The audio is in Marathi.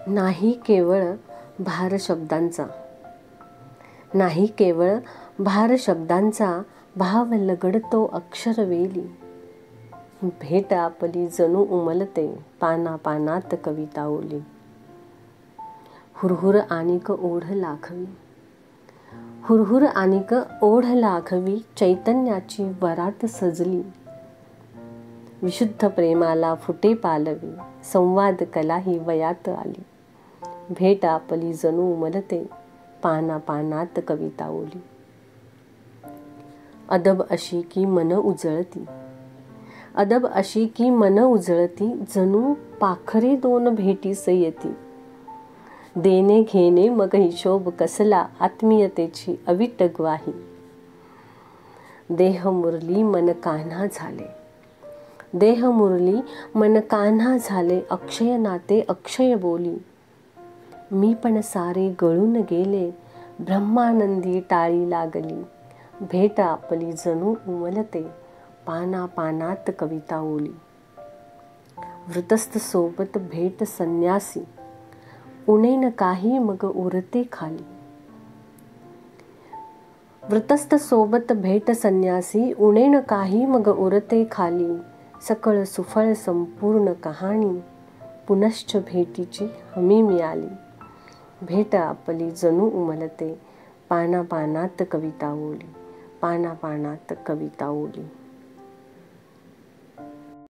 नाही केवळ भार शब्दांचा, नाही केवळ भार शब्दांचा, भाव लगडतो अक्षरवेली. भेट आपली जणू उमलते, पाना पानात कविता ओली. हुरहुर आनिक ओढ लाखवी, हुरहुर आनिक ओढ लाखवी, चैतन्याची वरात सजली. विशुद्ध प्रेमाला फुटे पालवी, संवाद कला ही वयात आली. भेट आपली जणू उमलते, पाना पानात कविता ओली. अदब अशी की मन उजळती, अदब अशी की मन उजळती, जणू पाखरे दोन भेटीस येती. देणे घेणे मग हिशोब कसला, आत्मीयतेची अविट ग्वाही. देह मुरली मन कान्हा झाले, देह मुरली मन कान्हा झाले, अक्षय नाते अक्षय बोली. मी पण सारे गळून गेले, ब्रह्मानंदी टाळी लागली. भेट आपली जणू उमलते, पाना पानात कविता ओली. वृतस्थ सोबत भेट संन्यासी, उणेन काही मग उरते खाली. वृतस्थ सोबत भेट संन्यासी, उणेन काही मग उरते खाली. सकळ सुफळ संपूर्ण कहाणी, पुनश्च भेटीची हमी मिळाली. भेट आपली जणू उमलते, पाना पानात कविता ओली. पाना पानात कविता ओली.